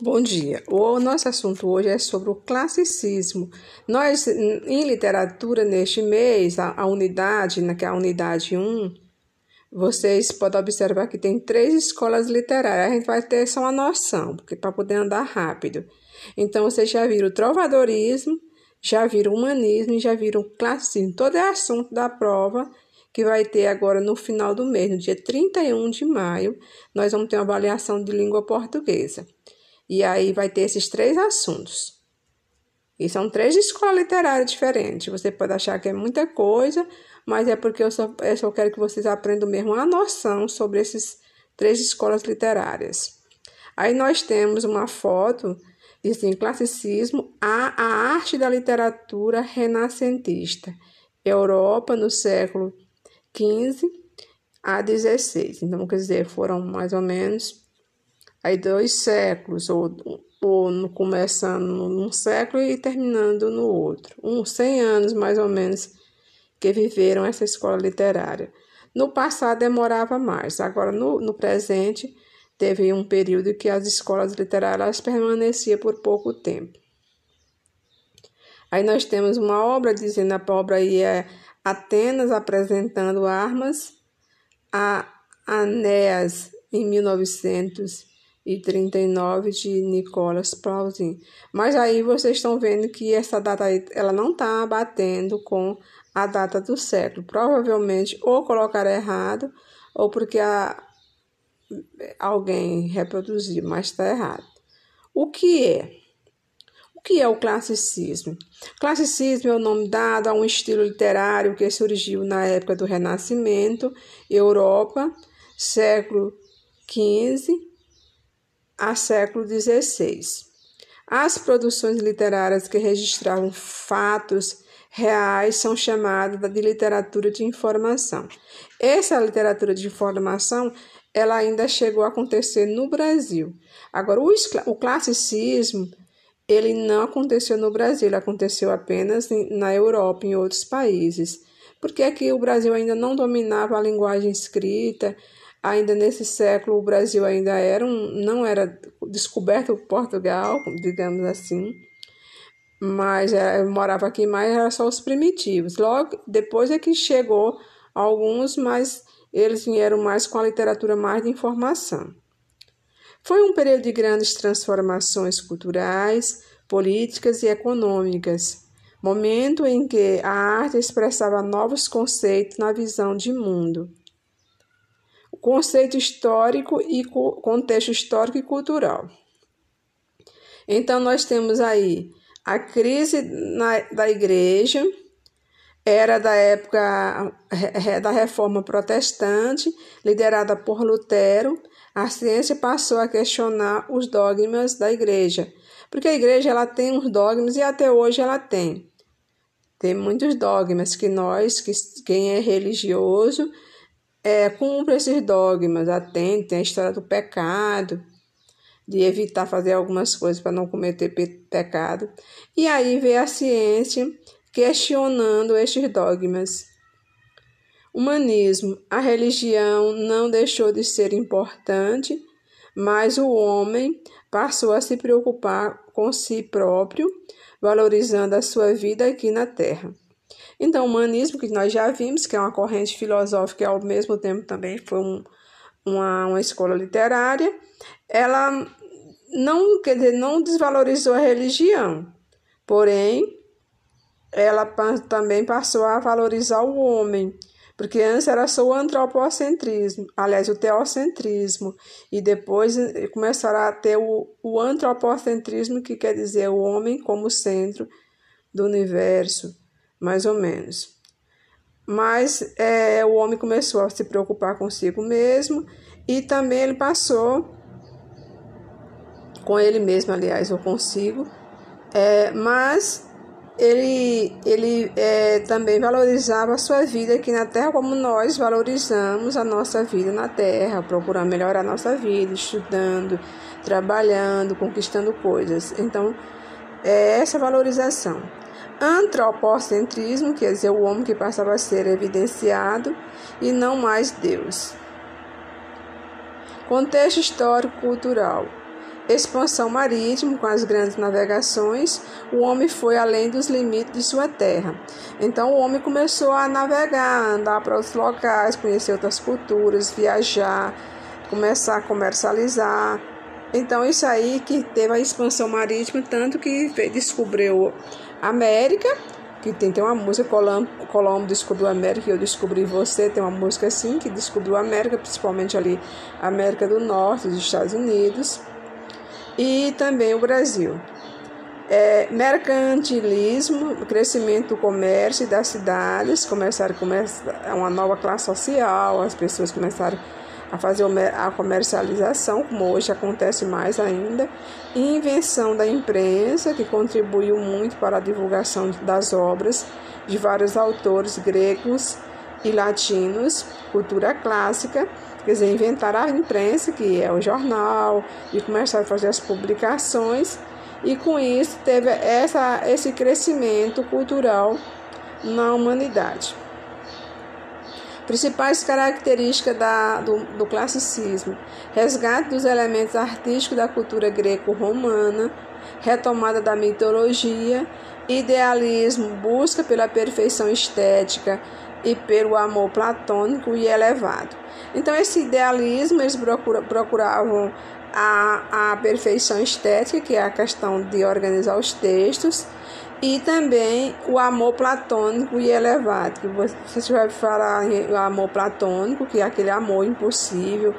Bom dia. O nosso assunto hoje é sobre o classicismo. Nós, em literatura, neste mês, a unidade, que é a unidade 1, vocês podem observar que tem 3 escolas literárias. A gente vai ter só uma noção, porque para poder andar rápido. Então, vocês já viram o trovadorismo, já viram o humanismo e já viram o classicismo. Todo é assunto da prova que vai ter agora no final do mês, no dia 31 de maio, nós vamos ter uma avaliação de língua portuguesa. E aí vai ter esses 3 assuntos. E são 3 escolas literárias diferentes. Você pode achar que é muita coisa, mas é porque eu só quero que vocês aprendam mesmo a noção sobre esses 3 escolas literárias. Aí nós temos uma foto, diz assim, classicismo, a arte da literatura renascentista. Europa no século XV a XVI. Então, quer dizer, foram mais ou menos aí 2 séculos, ou começando num século e terminando no outro. 100 anos, mais ou menos, que viveram essa escola literária. No passado demorava mais, agora no presente teve um período que as escolas literárias permaneciam por pouco tempo. Aí nós temos uma obra, dizendo a obra aí é Atenas apresentando armas a Anéas em 1939 de Nicolas Plausin. Mas aí vocês estão vendo que essa data aí, ela não está batendo com a data do século. Provavelmente ou colocaram errado ou porque alguém reproduziu, mas está errado. O que é? O que é o classicismo? Classicismo é o nome dado a um estilo literário que surgiu na época do Renascimento, Europa, século XV a século XVI. As produções literárias que registravam fatos reais são chamadas de literatura de informação. Essa literatura de informação, ela ainda chegou a acontecer no Brasil. Agora, o classicismo, ele não aconteceu no Brasil, ele aconteceu apenas na Europa, em outros países, porque aqui o Brasil ainda não dominava a linguagem escrita. Ainda nesse século, o Brasil ainda não era descoberto por Portugal, digamos assim, mas morava aqui mais, era só os primitivos. Logo, depois é que chegou alguns, mas eles vieram mais com a literatura mais de informação. Foi um período de grandes transformações culturais, políticas e econômicas, momento em que a arte expressava novos conceitos na visão de mundo. Conceito histórico e contexto histórico e cultural. Então, nós temos aí a crise da igreja, era da época da Reforma Protestante, liderada por Lutero. A ciência passou a questionar os dogmas da igreja, porque a igreja ela tem uns dogmas e até hoje ela tem. Tem muitos dogmas que quem é religioso, cumpre esses dogmas, tem a história do pecado, de evitar fazer algumas coisas para não cometer pecado. E aí vem a ciência questionando estes dogmas. Humanismo. A religião não deixou de ser importante, mas o homem passou a se preocupar com si próprio, valorizando a sua vida aqui na Terra. Então, o humanismo, que nós já vimos, que é uma corrente filosófica e ao mesmo tempo também foi uma escola literária, ela não desvalorizou a religião, porém, ela também passou a valorizar o homem, porque antes era só o antropocentrismo, aliás, o teocentrismo, e depois começaram a ter o antropocentrismo, que quer dizer o homem como centro do universo, mais ou menos. Mas o homem começou a se preocupar consigo mesmo e também ele passou com ele mesmo, aliás, ou consigo, mas ele também valorizava a sua vida aqui na Terra, como nós valorizamos a nossa vida na Terra, procurando melhorar a nossa vida, estudando, trabalhando, conquistando coisas. Então, é essa valorização. Antropocentrismo, quer dizer, o homem que passava a ser evidenciado e não mais Deus. Contexto histórico-cultural. expansão marítima, com as grandes navegações, o homem foi além dos limites de sua terra. Então o homem começou a navegar, andar para outros locais, conhecer outras culturas, viajar, começar a comercializar. Então isso aí que teve a expansão marítima, tanto que descobriu a América, que tem uma música, Colombo descobriu a América e eu descobri você, tem uma música assim, que descobriu a América, principalmente ali a América do Norte, os Estados Unidos, e também o Brasil. Mercantilismo, crescimento do comércio e das cidades, começaram uma nova classe social, as pessoas começaram a fazer a comercialização, como hoje acontece mais ainda, e invenção da imprensa, que contribuiu muito para a divulgação das obras de vários autores gregos e latinos, cultura clássica, quer dizer, inventaram a imprensa, que é o jornal, e começaram a fazer as publicações, e com isso teve esse crescimento cultural na humanidade. Principais características do classicismo: resgate dos elementos artísticos da cultura greco-romana, retomada da mitologia, idealismo, busca pela perfeição estética e pelo amor platônico e elevado. Então, esse idealismo, eles procuravam a perfeição estética, que é a questão de organizar os textos, e também o amor platônico e elevado, que você vai falar em amor platônico, que é aquele amor impossível,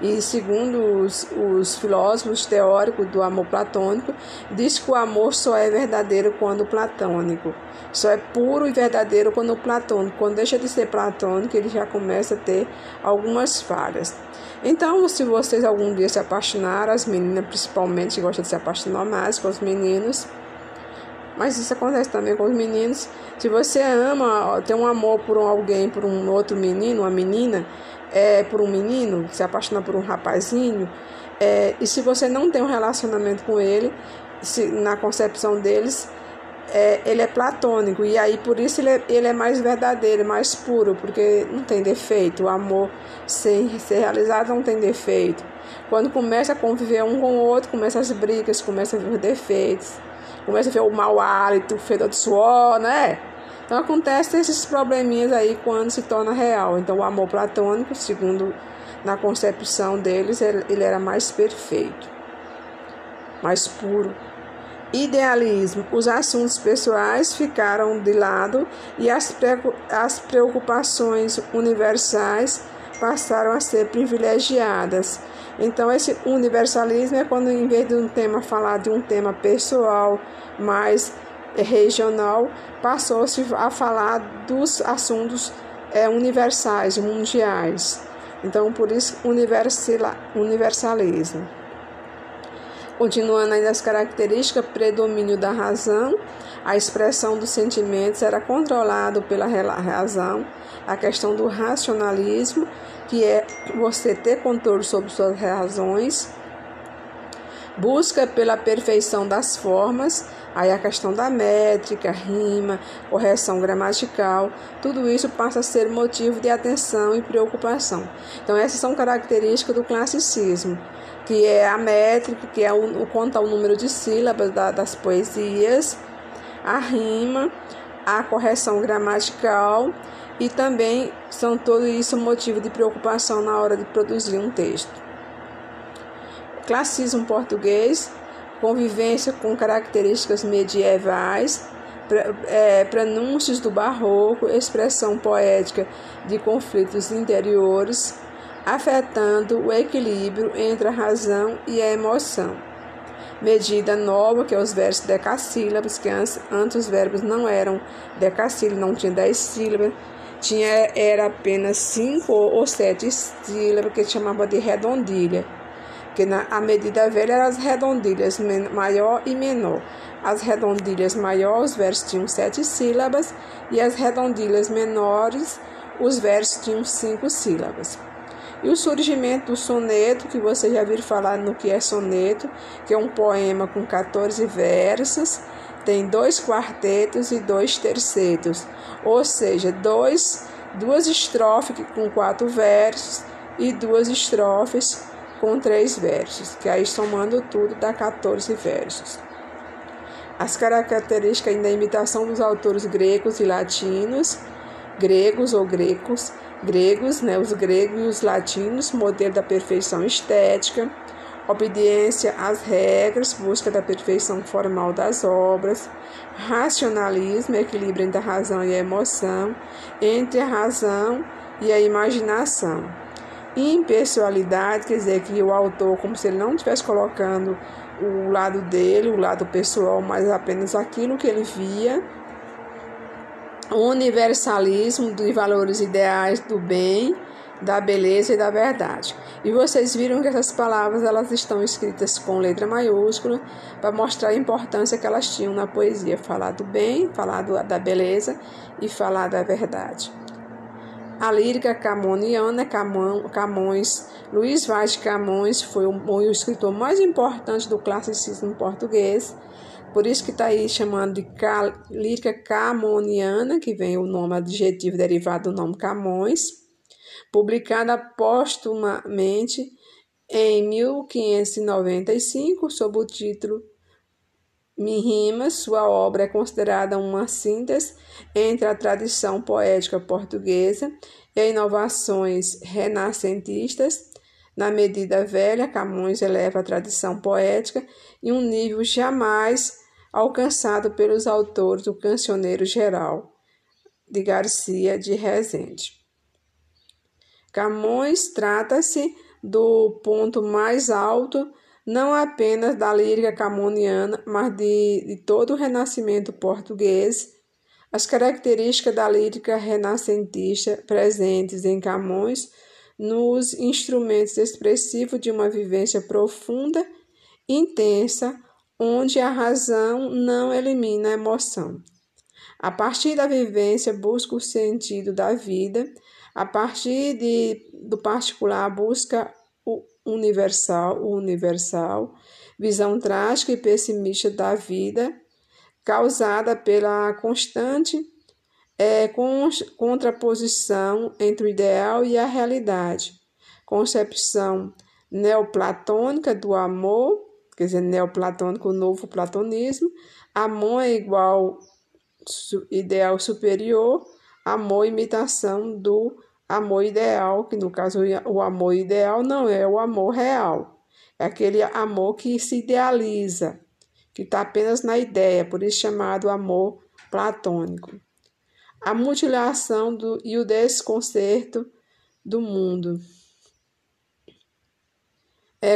e segundo os filósofos teóricos do amor platônico, diz que o amor só é verdadeiro quando platônico, só é puro e verdadeiro quando platônico. Quando deixa de ser platônico, ele já começa a ter algumas falhas. Então, se vocês algum dia se apaixonaram, as meninas principalmente gostam de se apaixonar mais com os meninos, mas isso acontece também com os meninos. Se você ama, tem um amor por alguém, por um outro menino, uma menina, por um menino, se apaixona por um rapazinho, e se você não tem um relacionamento com ele, na concepção deles, ele é platônico, e aí por isso ele é mais verdadeiro, mais puro, porque não tem defeito. O amor sem ser realizado não tem defeito. Quando começa a conviver um com o outro, começa as brigas, começa a ver os defeitos, começa a ver o mau hálito, o fedor de suor, né? Então acontecem esses probleminhas aí quando se torna real. Então o amor platônico, segundo na concepção deles, ele era mais perfeito, mais puro. Idealismo, os assuntos pessoais ficaram de lado e as preocupações universais passaram a ser privilegiadas. Então, esse universalismo é quando, em vez de um tema falar de um tema pessoal mais regional, passou-se a falar dos assuntos universais, mundiais. Então, por isso, universalismo. Continuando ainda as características: predomínio da razão, a expressão dos sentimentos era controlado pela razão, a questão do racionalismo, que é você ter controle sobre suas razões, busca pela perfeição das formas, aí a questão da métrica, rima, correção gramatical, tudo isso passa a ser motivo de atenção e preocupação. Então essas são características do classicismo, que é a métrica, que é conta o número de sílabas das poesias, a rima, a correção gramatical, e também são tudo isso motivo de preocupação na hora de produzir um texto. Classicismo português, convivência com características medievais, prenúncios do barroco, expressão poética de conflitos interiores, afetando o equilíbrio entre a razão e a emoção. Medida nova, que é os versos decassílabos, que antes os verbos não eram decassílabos, não tinha 10 sílabas, era apenas 5 ou 7 sílabas, que chamava de redondilha. Porque a medida velha eram as redondilhas maior e menor. As redondilhas maiores, os versos tinham 7 sílabas, e as redondilhas menores, os versos tinham 5 sílabas. E o surgimento do soneto, que vocês já viram falar no que é soneto, que é um poema com 14 versos, tem 2 quartetos e 2 tercetos, ou seja, 2 estrofes com 4 versos e 2 estrofes com 3 versos, que aí somando tudo dá 14 versos. As características da imitação dos autores gregos e latinos, gregos ou gregos, né, os gregos e os latinos, modelo da perfeição estética, obediência às regras, busca da perfeição formal das obras, racionalismo, equilíbrio entre a razão e a emoção, entre a razão e a imaginação. Impessoalidade, quer dizer que o autor, como se ele não estivesse colocando o lado dele, o lado pessoal, mas apenas aquilo que ele via. Universalismo de valores ideais do bem, da beleza e da verdade. E vocês viram que essas palavras elas estão escritas com letra maiúscula para mostrar a importância que elas tinham na poesia. Falar do bem, falar da beleza e falar da verdade. A lírica camoniana, Camões, Luís Vaz de Camões foi o escritor mais importante do classicismo português, por isso que está aí chamando de lírica camoniana, que vem o nome adjetivo derivado do nome Camões, publicada póstumamente em 1595, sob o título Rimas. Sua obra é considerada uma síntese entre a tradição poética portuguesa e as inovações renascentistas. Na medida velha, Camões eleva a tradição poética em um nível jamais alcançado pelos autores do Cancioneiro Geral, de Garcia de Rezende. Camões trata-se do ponto mais alto não apenas da lírica camoniana, mas de todo o renascimento português. As características da lírica renascentista presentes em Camões nos instrumentos expressivos de uma vivência profunda, intensa, onde a razão não elimina a emoção. A partir da vivência, busca o sentido da vida, a partir do particular, busca o universal, visão trágica e pessimista da vida, causada pela constante contraposição entre o ideal e a realidade, concepção neoplatônica do amor, quer dizer, neoplatônico, o novo platonismo, amor é igual ideal superior, amor imitação do amor ideal, que no caso o amor ideal não é o amor real, é aquele amor que se idealiza, que está apenas na ideia, por isso chamado amor platônico. A mutilação e o desconcerto do mundo.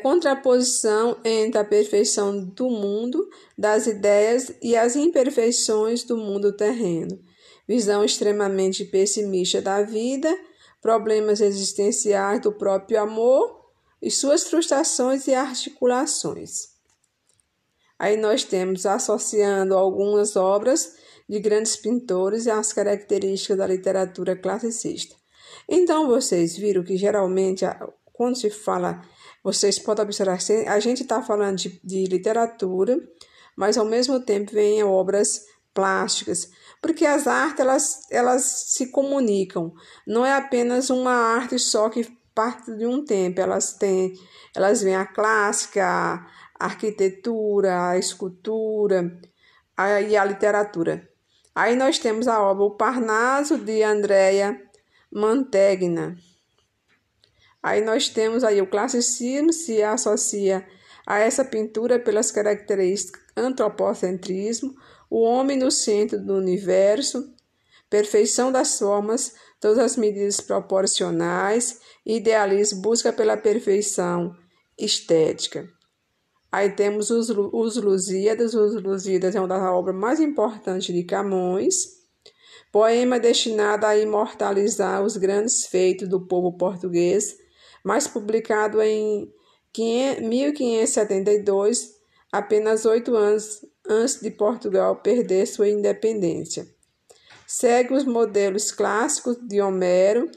Contraposição entre a perfeição do mundo, das ideias e as imperfeições do mundo terreno. Visão extremamente pessimista da vida, problemas existenciais do próprio amor e suas frustrações e articulações. Aí nós temos associando algumas obras de grandes pintores e as características da literatura classicista. Então, vocês viram que geralmente, quando se fala, vocês podem observar, a gente está falando de literatura, mas ao mesmo tempo vem obras plásticas, porque as artes, elas se comunicam, não é apenas uma arte só que parte de um tempo, elas vêm a clássica, a arquitetura, a escultura e a literatura. Aí nós temos a obra O Parnaso, de Andrea Mantegna. Aí nós temos aí o classicismo, se associa a essa pintura pelas características antropocentrismo, o homem no centro do universo, perfeição das formas, todas as medidas proporcionais, idealismo, busca pela perfeição estética. Aí temos os Lusíadas. Os Lusíadas é uma das obras mais importantes de Camões, poema destinado a imortalizar os grandes feitos do povo português, mas publicado em 1572, apenas 8 anos antes de Portugal perder sua independência. Segue os modelos clássicos de Homero,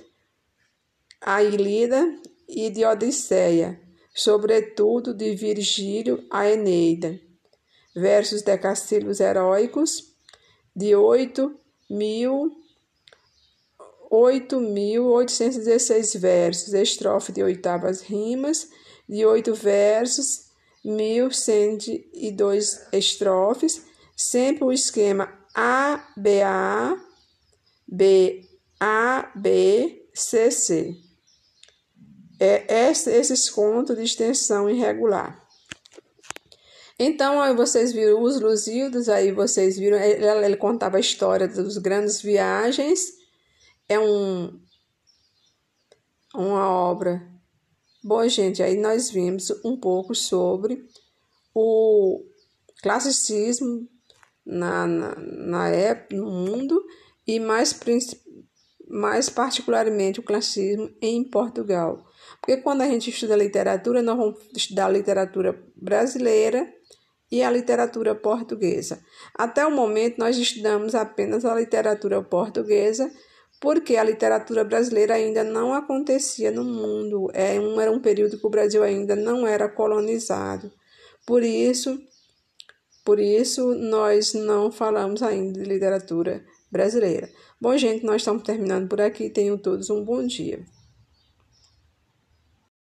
a Ilíada e de Odisseia, sobretudo de Virgílio a Eneida. Versos decassílabos heróicos de 8.816 versos, estrofe de oitavas rimas de 8 versos, 1.102 estrofes, sempre o esquema ABA, BAB, CC. Esses contos de extensão irregular. Então, aí vocês viram os Lusíadas, aí vocês viram, ele contava a história das grandes viagens. É uma obra. Bom, gente, aí nós vimos um pouco sobre o classicismo na época, no mundo, e mais particularmente o classicismo em Portugal. Porque quando a gente estuda literatura, nós vamos estudar a literatura brasileira e a literatura portuguesa. Até o momento, nós estudamos apenas a literatura portuguesa, porque a literatura brasileira ainda não acontecia no mundo. Era um período que o Brasil ainda não era colonizado. Por isso, nós não falamos ainda de literatura brasileira. Bom, gente, nós estamos terminando por aqui. Tenham todos um bom dia.